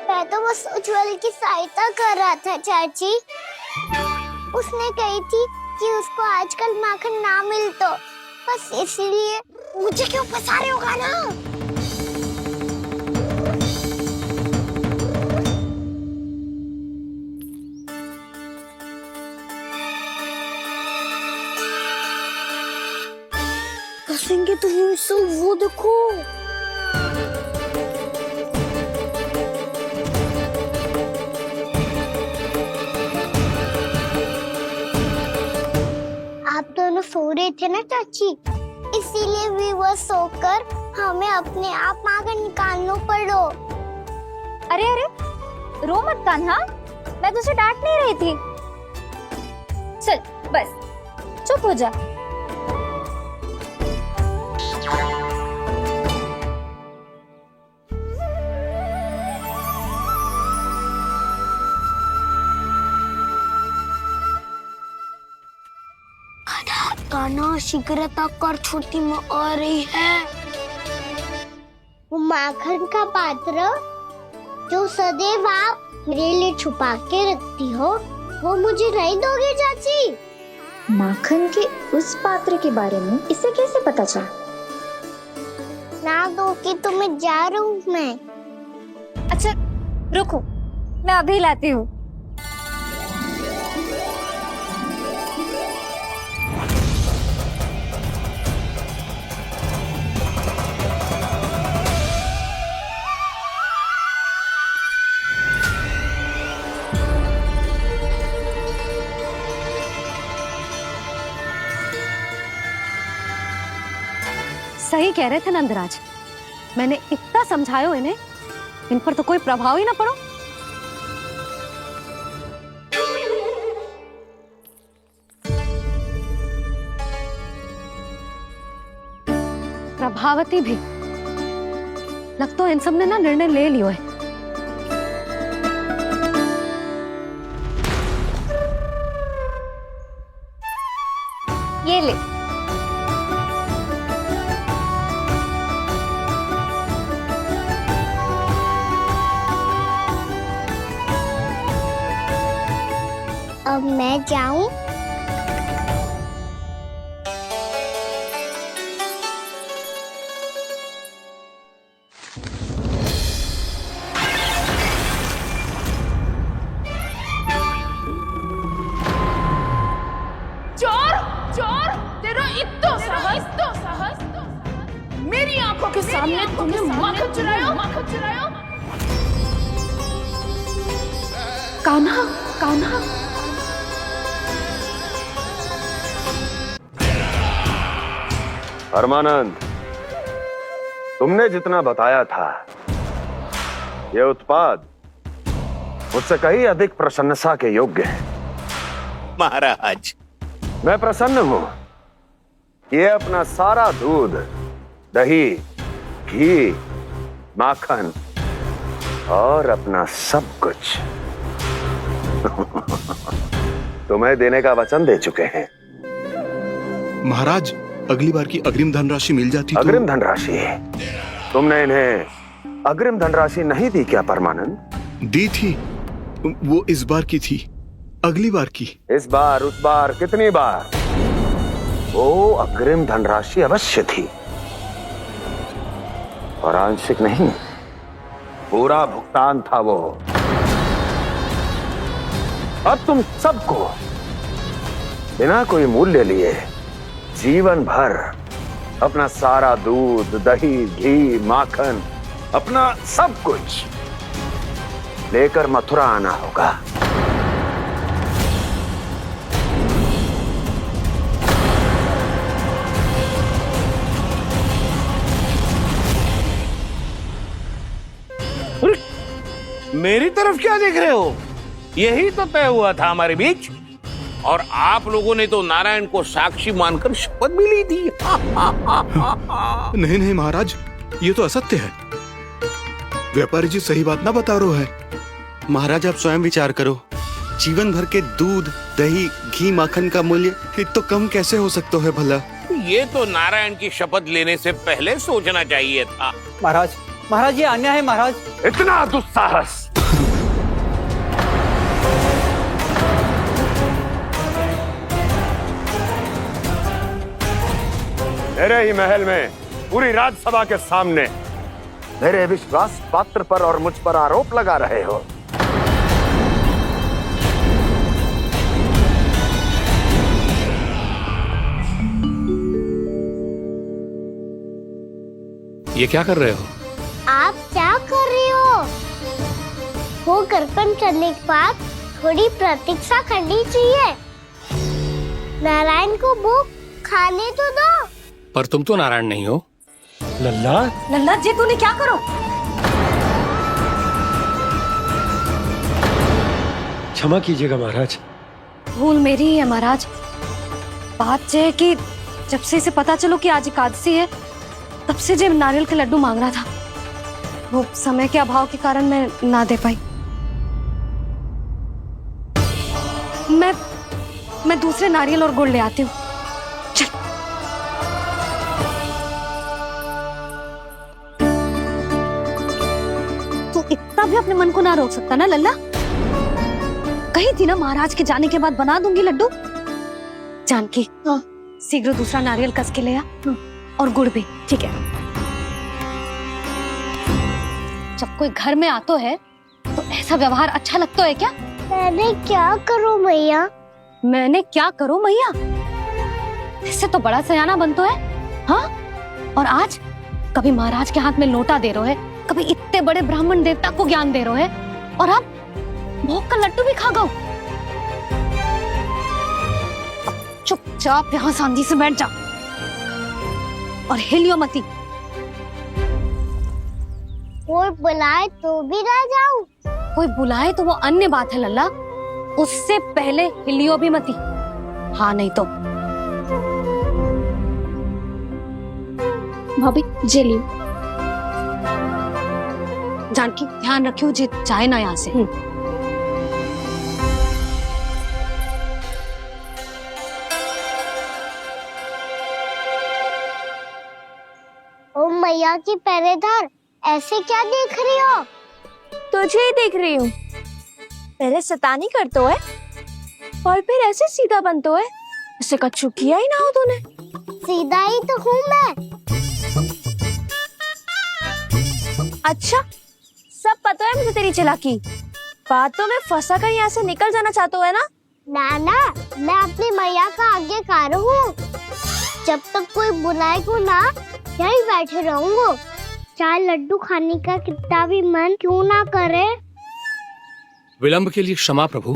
मैं तो बस उज्जवल की सहायता कर रहा था चाची। उसने कही थी कि उसको आजकल माखन ना मिल तो बस इसलिए। मुझे क्यों फंसा रहे हो कान्हा? फंसेंगे तो वो देखो। आप दोनों सो रहे थे ना चाची, इसीलिए विवश सोकर हमें अपने आप माखन निकालना पड़ो।
अरे अरे, रो मत कान्हा, मैं तुझे डांट नहीं रही थी। चल बस,
चुप हो जा।
कान्हा शीघ्र कर छोटी माँ आ रही है। वो माखन का पात्र जो सदैव आप मेरे लिए छुपा के रखती हो, वो मुझे नहीं दोगे चाची?
माखन के उस पात्र के बारे में इसे कैसे पता चला?
ना दो कि तो मैं जा रहा हूँ मैं।
अच्छा रुको, मैं अभी लाती हूँ। सही कह रहे थे नंदराज, मैंने इतना समझायो इन्हें, इन पर तो कोई प्रभाव ही ना पड़ो। प्रभावती भी लग तो इन सब ने ना निर्णय ले लियो है। ये ले।
अब मैं जाऊं?
चोर चोर, तेरा इतना साहस मेरी आंखों के सामने तुमने माखन चुराया।
कान्हा, कान्हा।
परमानंद, तुमने जितना बताया था, यह उत्पाद मुझसे कहीं अधिक प्रशंसा के योग्य है।
महाराज,
मैं प्रसन्न हूं। ये अपना सारा दूध, दही, घी, माखन और अपना सब कुछ तुम्हें देने का वचन दे चुके हैं।
महाराज, अगली बार की अग्रिम धनराशि मिल जाती तो...
अग्रिम धनराशि? तुमने इन्हें अग्रिम धनराशि नहीं दी क्या परमानंद?
दी थी, वो इस बार की थी, अगली बार की।
इस बार, उस बार, कितनी बार? वो अग्रिम धनराशि अवश्य थी, और आंशिक नहीं, पूरा भुगतान था वो। अब तुम सबको बिना कोई मूल्य लिए जीवन भर अपना सारा दूध, दही, घी, माखन, अपना सब कुछ लेकर मथुरा आना होगा।
मेरी तरफ क्या देख रहे हो? यही तो तय हुआ था हमारे बीच, और आप लोगों ने तो नारायण को साक्षी मानकर शपथ भी ली थी। नहीं नहीं महाराज, ये तो असत्य है। व्यापारी जी सही बात ना बता रहे हैं।
महाराज, आप स्वयं विचार करो, जीवन भर के दूध, दही, घी, माखन का मूल्य इतना कम कैसे हो सकता है भला?
ये तो नारायण की शपथ लेने से पहले सोचना चाहिए था।
महाराज, महाराज ये अन्याय है महाराज।
इतना दुस्साहस! मेरे ही महल में पूरी राज्यसभा के सामने मेरे विश्वास पात्र पर और मुझ पर आरोप लगा रहे हो।
ये क्या कर रहे हो?
आप क्या कर रहे हो? वो करपन करने के बाद थोड़ी प्रतीक्षा करनी चाहिए। नारायण को भूख खाने तो दो।
पर तुम तो नारायण नहीं हो।
लल्ला,
लल्ला जी तूने क्या करो?
क्षमा कीजिएगा महाराज।
भूल मेरी ही है महाराज, बात ये है कि जब से इसे पता चलो कि आज एकादशी है, तब से जो नारियल के लड्डू मांग रहा था, वो समय के अभाव के कारण मैं ना दे पाई। मैं दूसरे नारियल और गुड़ ले आती हूँ। चल। तू इतना भी अपने मन को ना रोक सकता ना लल्ला? कही थी ना महाराज के जाने के बाद बना दूंगी लड्डू। जानकी, शीघ्र दूसरा नारियल कस के ले आ, और गुड़ भी। ठीक है। जब कोई घर में आतो है तो ऐसा व्यवहार अच्छा लगता है क्या?
मैंने क्या करूं मैया?
मैंने क्या करूं मैया? इससे तो बड़ा सयाना बनतो है। हाँ, और आज कभी महाराज के हाथ में लोटा दे रहे है, कभी इतने बड़े ब्राह्मण देवता को ज्ञान दे रहे है, और अब भोग का लड्डू भी खा गो। चुपचाप यहाँ सांधी से बैठ जा और हिलियो मती।
कोई बुलाए तो भी ना जाऊं?
कोई बुलाए तो वो अन्य बात है लल्ला, उससे पहले हिलियो भी मती। हाँ नहीं तो।
भाभी जे लियो।
जानकी ध्यान रखियो जे चाहे ना यहाँ से।
ओ मैया की पहरेदार, ऐसे क्या देख रही हो?
तुझे ही देख रही हूँ। पहले शैतानी करतो है और फिर ऐसे सीधा बनतो है। ऐसे कछु किया ही ना हो तूने।
सीधा ही तो हूँ मैं।
अच्छा, सब पता है मुझे तेरी चालाकी। बातों में फंसा कर यहाँ से निकल जाना चाहते है ना?
नाना, मैं अपनी मैया का आज्ञाकार हूँ। जब तक कोई बुलाए को ना, यही बैठे रहूंगा। चाहे लड्डू खाने का कितना भी मन क्यों ना करे।
विलंब के लिए क्षमा प्रभु।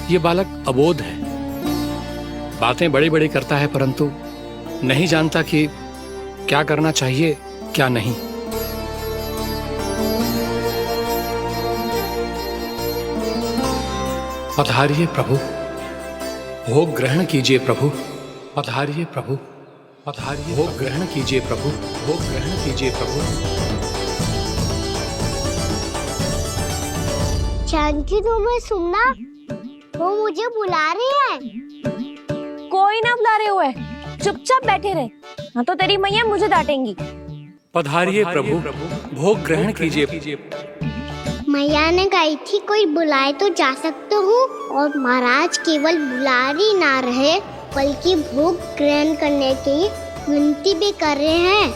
ये बालक अबोध है, बातें बड़ी बड़ी करता है, परंतु नहीं जानता कि क्या करना चाहिए क्या नहीं। पधारिए प्रभु, भोग ग्रहण कीजिए प्रभु। पधारिए प्रभु, पधारिए। भोग ग्रहण कीजिए प्रभु, भोग ग्रहण कीजिए प्रभु।
जानकी, तुम्हें सुनना, वो मुझे बुला रही है।
कोई ना बुला रहे हुए, चुपचाप बैठे रहे, हाँ तो तेरी मैया मुझे डांटेंगी।
पधारिए प्रभु, भोग ग्रहण कीजिए।
मैया ने कही थी कोई बुलाए तो जा सकते हूँ, और महाराज केवल बुला ही ना रहे बल्कि भोग ग्रहण करने की विनती भी कर रहे हैं।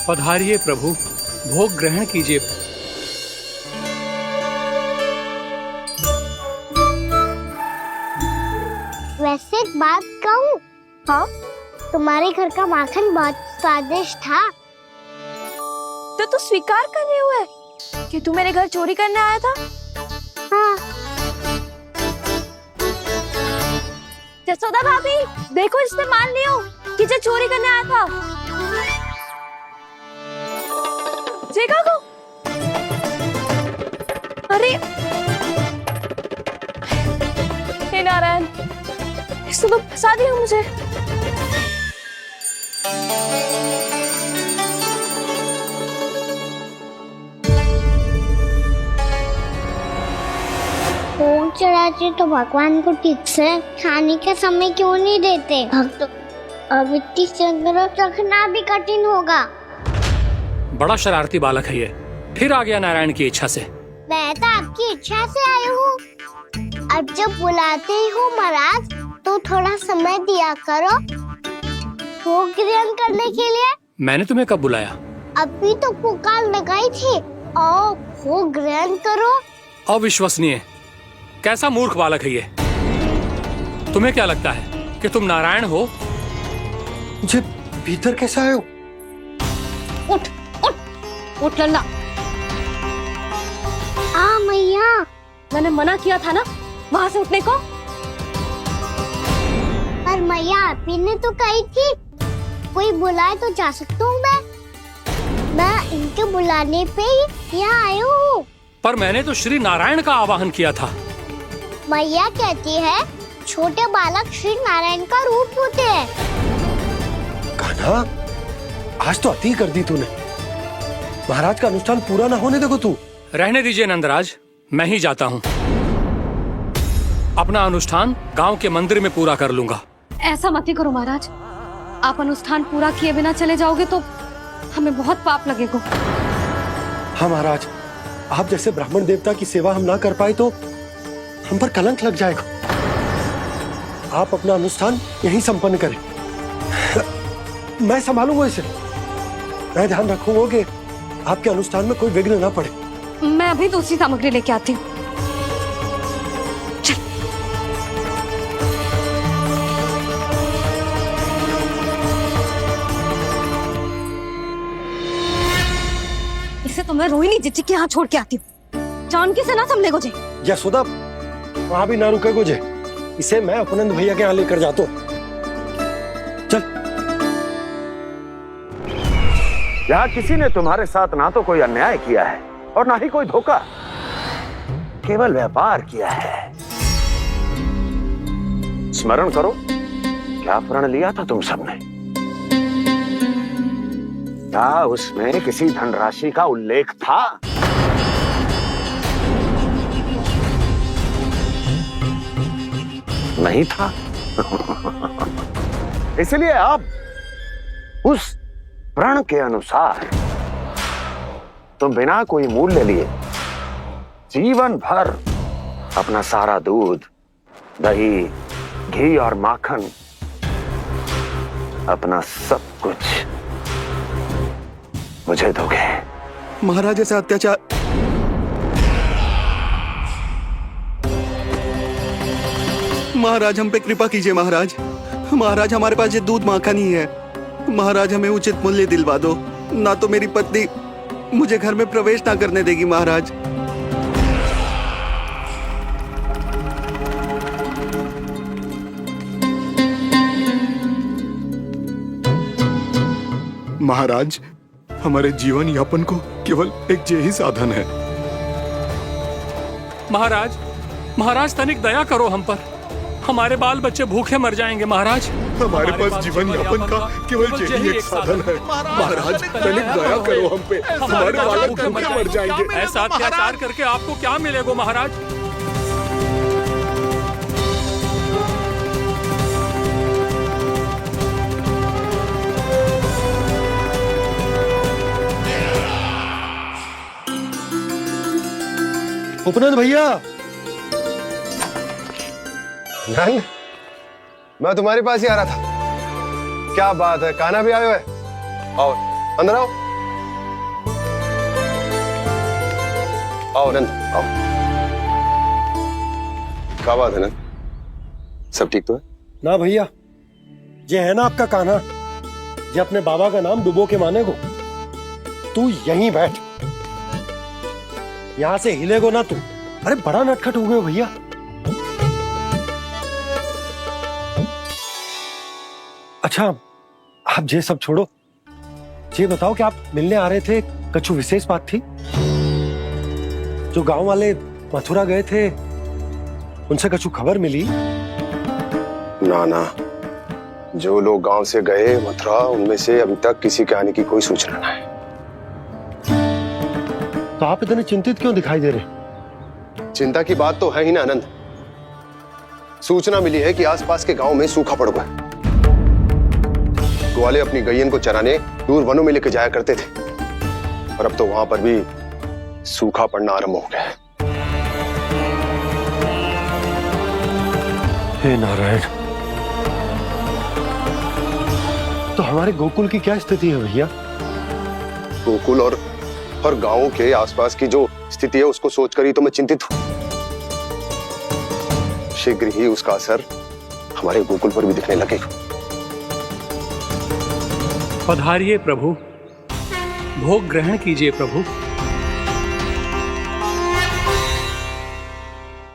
पधारिए प्रभु, भोग ग्रहण कीजिए।
वैसे एक बात कहूँ?
हाँ?
तुम्हारे घर का माखन बहुत स्वादिष्ट था।
तो तू स्वीकार कर रहे हुए कि तू मेरे घर चोरी करने आया था?
हाँ।
जसोदा भाभी, देखो इसने मान लियो कि जो चोरी करने आया था। देखा को? अरे हे नारायण, इसने तो फंसा दिया मुझे।
भोग चढ़ाते तो भगवान को ठीक से खाने का समय क्यों नहीं देते? भक्त अब इतनी संग्रह रखना भी कठिन होगा।
बड़ा शरारती बालक है ये, फिर आ गया नारायण की इच्छा से।
मैं तो आपकी इच्छा से आई हूँ। अब जब बुलाते ही हो महाराज, तो थोड़ा समय दिया करो भोग ग्रहण करने के लिए।
मैंने तुम्हें कब बुलाया?
अभी तो पुकार लगाई थी, आओ भोग ग्रहण करो।
अविश्वसनीय, कैसा मूर्ख बालक है ये। तुम्हें क्या लगता है कि तुम नारायण हो?
मुझे भीतर कैसे आए हो?
उठ उठ उठ लल्ला।
मैया,
मैंने मना किया था ना वहां से उठने को।
पर मैया, आपी ने तो कही थी कोई बुलाए तो जा सकता हूँ मैं इनके बुलाने पे ही यहाँ आई हूँ।
पर मैंने तो श्री नारायण का आवाहन किया था।
मैया कहती है छोटे बालक श्री नारायण का रूप होते हैं।
कान्हा, आज तो अति कर दी तूने। महाराज का अनुष्ठान पूरा ना होने देखो तू।
रहने दीजिए नंदराज, मैं ही जाता हूँ। अपना अनुष्ठान गांव के मंदिर में पूरा कर लूंगा।
ऐसा मत ही करो महाराज, आप अनुष्ठान पूरा किए बिना चले जाओगे तो हमें बहुत पाप लगेगा।
हाँ महाराज, आप जैसे ब्राह्मण देवता की सेवा हम ना कर पाए तो हम पर कलंक लग जाएगा। आप अपना अनुष्ठान यहीं संपन्न करें, मैं संभालूंगा इसे। मैं ध्यान रखूंगा कि आपके अनुष्ठान में कोई विघ्न ना पड़े।
मैं अभी दूसरी सामग्री लेके आती हूँ। इसे तो मैं रोहिणी जीजी के यहाँ छोड़ के आती हूँ। जानकी से ना संभले गोजे।
यशोदा, वहां भी ना रुके गोजे। इसे मैं अपनंद भैया के यहाँ लेकर जाता हूँ। चल।
यहाँ किसी ने तुम्हारे साथ ना तो कोई अन्याय किया है और ना ही कोई धोखा, केवल व्यापार किया है। स्मरण करो, क्या प्रण लिया था तुम सबने? क्या उसमें किसी धनराशि का उल्लेख था? नहीं था। इसलिए अब उस प्रण के अनुसार तुम बिना कोई मूल्य लिए जीवन भर अपना सारा दूध, दही, घी और माखन, अपना सब कुछ मुझे दोगे।
महाराज ऐसा अत्याचार। महाराज हम पे कृपा कीजिए। महाराज, महाराज हमारे पास ये दूध माखन ही है। महाराज हमें उचित मूल्य दिलवा दो, ना तो मेरी पत्नी मुझे घर में प्रवेश ना करने देगी। महाराज,
महाराज हमारे जीवन यापन को केवल एक यही साधन है।
महाराज, महाराज तनिक दया करो हम पर। हमारे बाल बच्चे भूखे मर जाएंगे महाराज।
हमारे पास जीवन यापन का केवल यही एक साधन है। महाराज तनिक दया करो हम पे, हमारे बालक भूखे मर जाएंगे।
ऐसा अत्याचार करके आपको क्या मिलेगा महाराज?
उपनंद भैया,
नंद, मैं तुम्हारे पास ही आ रहा था। क्या बात है, कान्हा भी आयो है? आओ अंदर आओ। आओ नंद, आओ। क्या बात है नंद, सब ठीक तो है?
ना भैया, ये है ना आपका कान्हा, ये अपने बाबा का नाम डुबो के माने को। तू यहीं बैठ, यहां से हिलेगो ना तू। अरे बड़ा नटखट हो गए हो भैया। अच्छा, आप ये सब छोड़ो, ये बताओ कि आप मिलने आ रहे थे, कुछ विशेष बात थी? जो गांव वाले मथुरा गए थे, उनसे कुछ खबर मिली?
ना ना, जो लोग गांव से गए मथुरा, उनमें से अभी तक किसी के आने की कोई सूचना नहीं है।
तो आप इतने चिंतित क्यों दिखाई दे रहे?
चिंता की बात तो है ही ना आनंद। सूचना मिली है कि आसपास के गांव में सूखा पड़ गया। ग्वाले अपनी गैयन को चराने दूर वनों में लेकर जाया करते थे, और अब तो वहां पर भी सूखा पड़ना आरंभ हो गया है।
हे नारायण, तो हमारे गोकुल की क्या स्थिति है भैया?
गोकुल और गांवों के आसपास की जो स्थिति है उसको सोचकर ही तो मैं चिंतित हूं। शीघ्र ही उसका असर हमारे गोकुल पर भी दिखने लगेगा।
पधारिए प्रभु, भोग ग्रहण कीजिए प्रभु।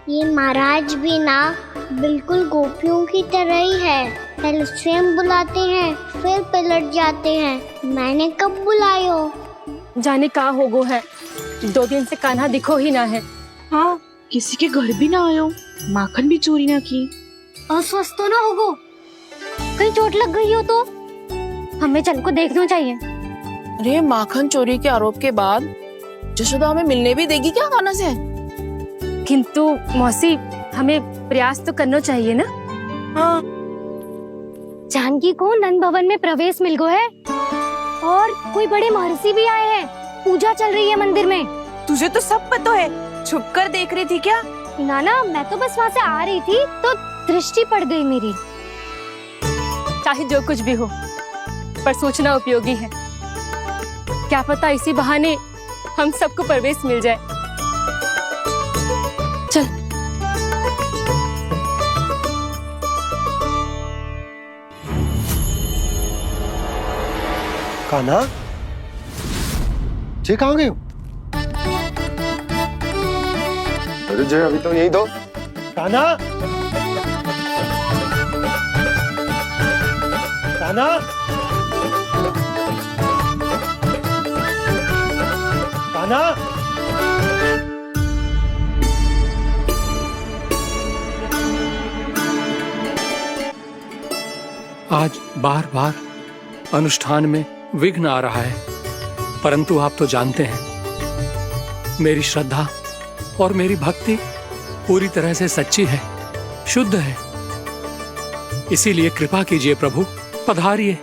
ये महाराज भी ना बिल्कुल गोपियों की तरह ही है। पहले स्वयं बुलाते हैं, फिर पलट जाते हैं। मैंने कब बुलायो?
जाने कहाँ हो गो है, 2 दिन से कान्हा दिखो ही ना है।
हाँ, किसी के घर भी ना आयो, माखन भी चोरी ना की।
अस्वस्थ तो ना होगो, कहीं चोट लग गई हो तो हमें चल को देखना चाहिए।
अरे माखन चोरी के आरोप के बाद जशोदा हमें मिलने भी देगी क्या कान्हा से?
किंतु मौसी हमें प्रयास तो करना चाहिए ना।
हाँ।
जानकी को नंद भवन में प्रवेश मिल गो है और कोई बड़े महर्षि भी आए हैं। पूजा चल रही है मंदिर में।
तुझे तो सब पता है, छुप कर देख रही थी क्या?
ना मैं तो बस वहाँ से आ रही थी तो दृष्टि पड़ गई मेरी।
चाहे जो कुछ भी हो, पर सूचना उपयोगी है। क्या पता इसी बहाने हम सबको प्रवेश मिल जाए। चल।
कान्हा, जे कहाँ गए हो?
अरे जय, अभी तो यही दो।
कान्हा, कान्हा, कान्हा।
आज बार बार अनुष्ठान में विघ्न आ रहा है, परंतु आप तो जानते हैं मेरी श्रद्धा और मेरी भक्ति पूरी तरह से सच्ची है, शुद्ध है। इसीलिए कृपा कीजिए प्रभु, पधारिए।